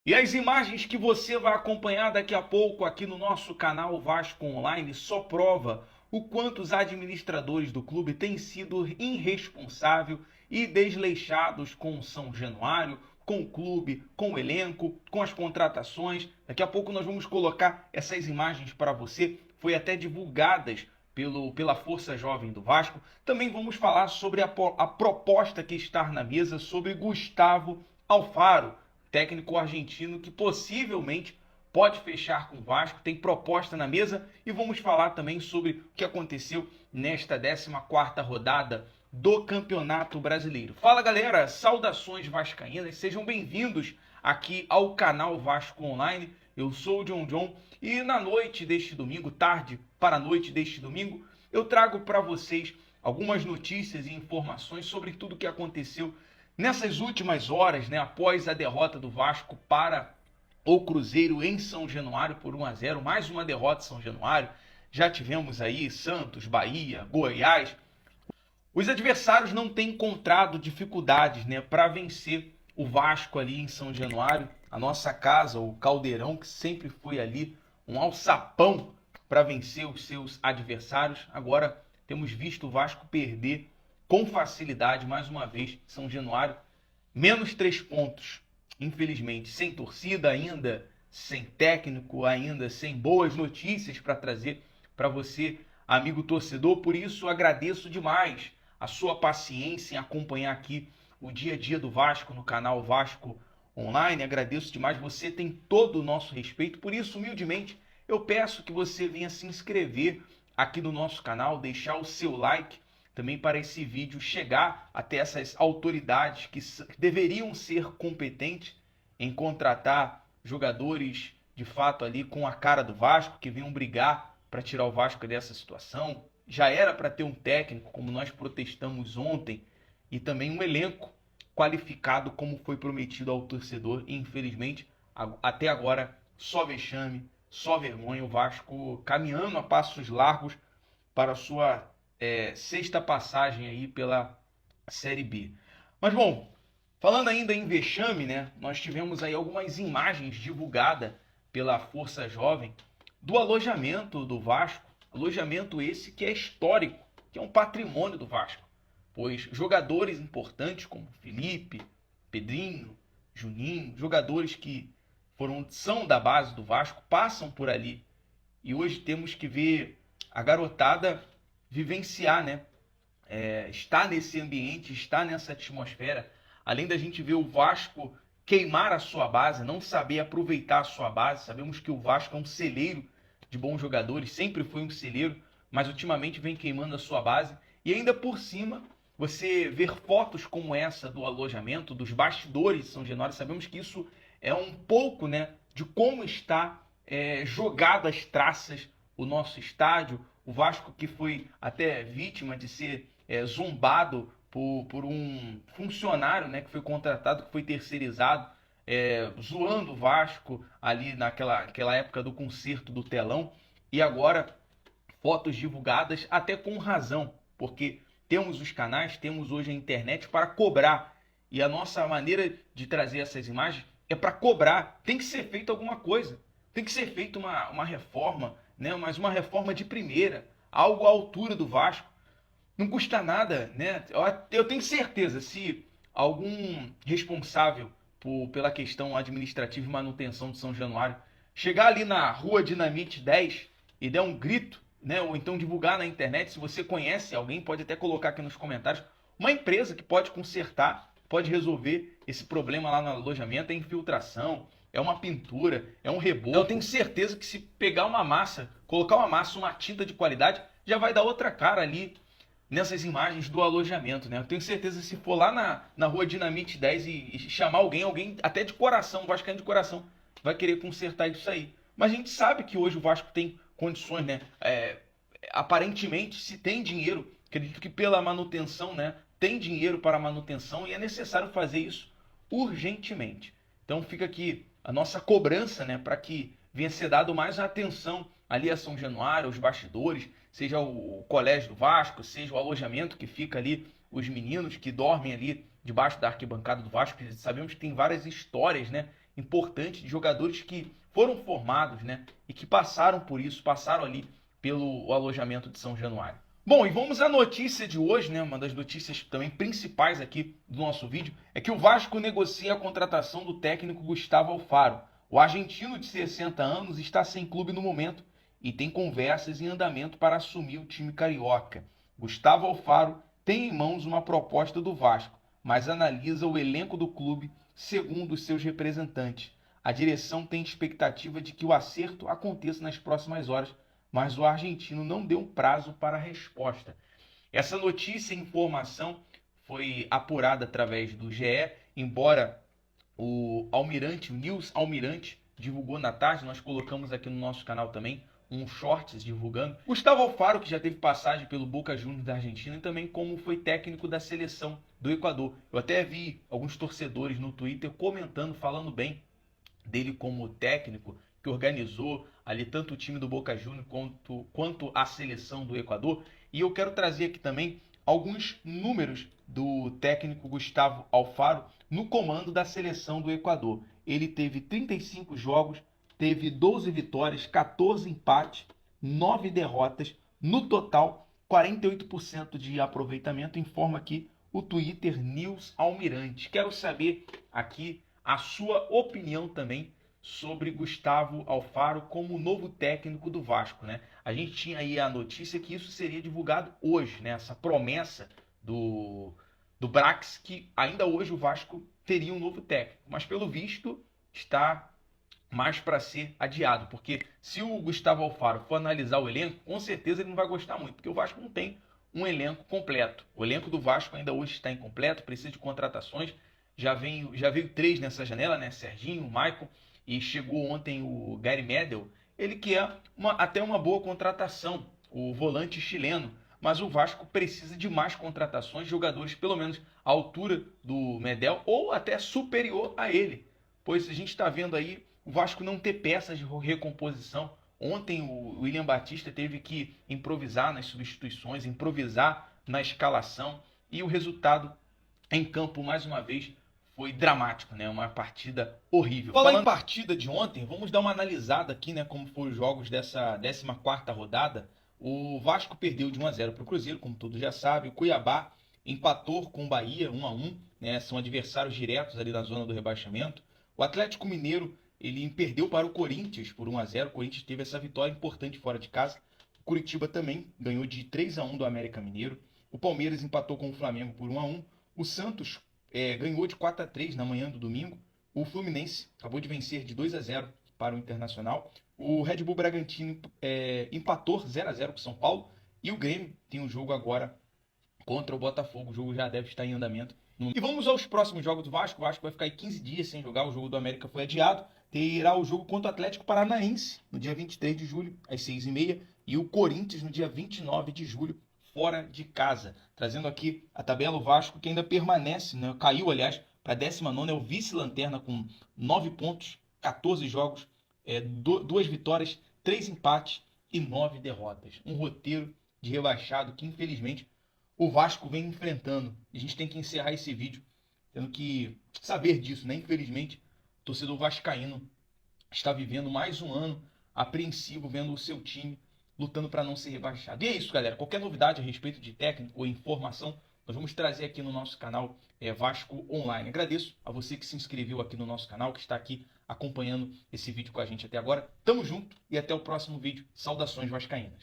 E as imagens que você vai acompanhar daqui a pouco aqui no nosso canal Vasco Online só prova o quanto os administradores do clube têm sido irresponsáveis e desleixados com o São Januário, com o clube, com o elenco, com as contratações. Daqui a pouco nós vamos colocar essas imagens para você. Foi até divulgadas pela Força Jovem do Vasco. Também vamos falar sobre a proposta que está na mesa sobre Gustavo Alfaro, técnico argentino que possivelmente pode fechar com o Vasco, tem proposta na mesa, e vamos falar também sobre o que aconteceu nesta 14ª rodada do Campeonato Brasileiro. Fala galera, saudações vascaínas, sejam bem-vindos aqui ao canal Vasco Online. Eu sou o John e na noite deste domingo, tarde para a noite deste domingo, eu trago para vocês algumas notícias e informações sobre tudo o que aconteceu nessas últimas horas, né, após a derrota do Vasco para o Cruzeiro em São Januário por 1-0, mais uma derrota em São Januário. Já tivemos aí Santos, Bahia, Goiás. Os adversários não têm encontrado dificuldades, né, para vencer o Vasco ali em São Januário. A nossa casa, o Caldeirão, que sempre foi ali um alçapão para vencer os seus adversários. Agora temos visto o Vasco perder com facilidade, mais uma vez, São Januário. Menos 3 pontos, infelizmente, sem torcida ainda, sem técnico ainda, sem boas notícias para trazer para você, amigo torcedor. Por isso, agradeço demais a sua paciência em acompanhar aqui o dia a dia do Vasco no canal Vasco Online. Agradeço demais, você tem todo o nosso respeito. Por isso, humildemente, eu peço que você venha se inscrever aqui no nosso canal, deixar o seu like também para esse vídeo chegar até essas autoridades que deveriam ser competentes em contratar jogadores de fato ali com a cara do Vasco, que venham brigar para tirar o Vasco dessa situação. Já era para ter um técnico, como nós protestamos ontem, e também um elenco qualificado como foi prometido ao torcedor. E infelizmente, até agora, só vexame, só vergonha. O Vasco caminhando a passos largos para a sua sexta passagem aí pela Série B. Mas bom, falando ainda em vexame, né? Nós tivemos aí algumas imagens divulgadas pela Força Jovem do alojamento do Vasco. Alojamento esse que é histórico, que é um patrimônio do Vasco. Pois jogadores importantes como Felipe, Pedrinho, Juninho, jogadores que são da base do Vasco, passam por ali. E hoje temos que ver a garotada vivenciar, né? Estar nesse ambiente, estar nessa atmosfera. Além da gente ver o Vasco queimar a sua base, não saber aproveitar a sua base. Sabemos que o Vasco é um celeiro de bons jogadores, sempre foi um celeiro, mas ultimamente vem queimando a sua base. E ainda por cima, você ver fotos como essa do alojamento, dos bastidores de São Januário. Sabemos que isso é um pouco, né, de como está jogado as traças o nosso estádio. O Vasco que foi até vítima de ser zombado por um funcionário, né, que foi contratado, que foi terceirizado, zoando o Vasco ali naquela época do concerto do telão. E agora fotos divulgadas até com razão, porque temos os canais, temos hoje a internet para cobrar. E a nossa maneira de trazer essas imagens é para cobrar. Tem que ser feito alguma coisa. Tem que ser feita uma reforma, né? Mas uma reforma de primeira, algo à altura do Vasco. Não custa nada, né? Eu tenho certeza, se algum responsável pela questão administrativa e manutenção de São Januário chegar ali na Rua Dinamite 10 e der um grito, né? Ou então divulgar na internet, se você conhece alguém, pode até colocar aqui nos comentários, uma empresa que pode consertar, pode resolver esse problema lá no alojamento, é infiltração, é uma pintura, é um reboco. Eu tenho certeza que se pegar uma massa, colocar uma massa, uma tinta de qualidade, já vai dar outra cara ali nessas imagens do alojamento, né? Eu tenho certeza que se for lá na Rua Dinamite 10 e chamar alguém até de coração, vascaíno de coração, vai querer consertar isso aí. Mas a gente sabe que hoje o Vasco tem condições, né? Aparentemente, se tem dinheiro, acredito que pela manutenção, né? Tem dinheiro para a manutenção e é necessário fazer isso urgentemente. Então fica aqui a nossa cobrança, né, para que venha ser dado mais atenção ali a São Januário, aos bastidores, seja o colégio do Vasco, seja o alojamento que fica ali, os meninos que dormem ali debaixo da arquibancada do Vasco. Sabemos que tem várias histórias, né, importante de jogadores que foram formados, né, e que passaram por isso, passaram ali pelo alojamento de São Januário. Bom, e vamos à notícia de hoje, né? Uma das notícias também principais aqui do nosso vídeo é que o Vasco negocia a contratação do técnico Gustavo Alfaro. O argentino de 60 anos está sem clube no momento e tem conversas em andamento para assumir o time carioca. Gustavo Alfaro tem em mãos uma proposta do Vasco, mas analisa o elenco do clube segundo os seus representantes. A direção tem expectativa de que o acerto aconteça nas próximas horas, mas o argentino não deu um prazo para a resposta. Essa notícia e informação foi apurada através do GE, embora o Almirante, o News Almirante, divulgou na tarde, nós colocamos aqui no nosso canal também um shorts divulgando. Gustavo Alfaro, que já teve passagem pelo Boca Juniors da Argentina e também como foi técnico da seleção do Equador. Eu até vi alguns torcedores no Twitter comentando, falando bem dele como técnico, que organizou ali tanto o time do Boca Juniors quanto a seleção do Equador. E eu quero trazer aqui também alguns números do técnico Gustavo Alfaro no comando da seleção do Equador. Ele teve 35 jogos, teve 12 vitórias, 14 empates, 9 derrotas, no total 48% de aproveitamento, informa aqui o Twitter News Almirante. Quero saber aqui a sua opinião também sobre Gustavo Alfaro como novo técnico do Vasco, né? A gente tinha aí a notícia que isso seria divulgado hoje, né? Essa promessa do Brax, que ainda hoje o Vasco teria um novo técnico, mas pelo visto está mais para ser adiado, porque se o Gustavo Alfaro for analisar o elenco, com certeza ele não vai gostar muito, porque o Vasco não tem um elenco completo. O elenco do Vasco ainda hoje está incompleto, precisa de contratações. Já veio 3 nessa janela, né? Serginho, Maicon, e chegou ontem o Gary Medel, ele que é até uma boa contratação, o volante chileno, mas o Vasco precisa de mais contratações, jogadores pelo menos à altura do Medel ou até superior a ele, pois a gente está vendo aí o Vasco não ter peças de recomposição. Ontem o William Batista teve que improvisar nas substituições, improvisar na escalação, e o resultado em campo, mais uma vez, foi dramático, né? Uma partida horrível. Falando em partida de ontem, vamos dar uma analisada aqui, né? Como foram os jogos dessa 14ª rodada. O Vasco perdeu de 1-0 para o Cruzeiro, como todos já sabem. O Cuiabá empatou com o Bahia 1-1, né? São adversários diretos ali na zona do rebaixamento. O Atlético Mineiro, ele perdeu para o Corinthians por 1-0. O Corinthians teve essa vitória importante fora de casa. O Curitiba também ganhou de 3-1 do América Mineiro. O Palmeiras empatou com o Flamengo por 1-1. O Santos ganhou de 4-3 na manhã do domingo. O Fluminense acabou de vencer de 2-0 para o Internacional. O Red Bull Bragantino empatou 0-0 com o São Paulo. E o Grêmio tem um jogo agora contra o Botafogo. O jogo já deve estar em andamento. E vamos aos próximos jogos do Vasco. O Vasco vai ficar aí 15 dias sem jogar. O jogo do América foi adiado. Terá o jogo contra o Atlético Paranaense no dia 23 de julho, às 6h30. E o Corinthians no dia 29 de julho, fora de casa. Trazendo aqui a tabela, o Vasco que ainda permanece, né? Caiu, aliás, para a 19ª, é o vice-lanterna com 9 pontos, 14 jogos, 2 vitórias, 3 empates e 9 derrotas. Um roteiro de rebaixado que, infelizmente, o Vasco vem enfrentando. A gente tem que encerrar esse vídeo tendo que saber disso, né? Infelizmente, o torcedor vascaíno está vivendo mais um ano apreensivo, vendo o seu time lutando para não ser rebaixado. E é isso, galera. Qualquer novidade a respeito de técnico ou informação, nós vamos trazer aqui no nosso canal Vasco Online. Agradeço a você que se inscreveu aqui no nosso canal, que está aqui acompanhando esse vídeo com a gente até agora. Tamo junto e até o próximo vídeo. Saudações vascaínas.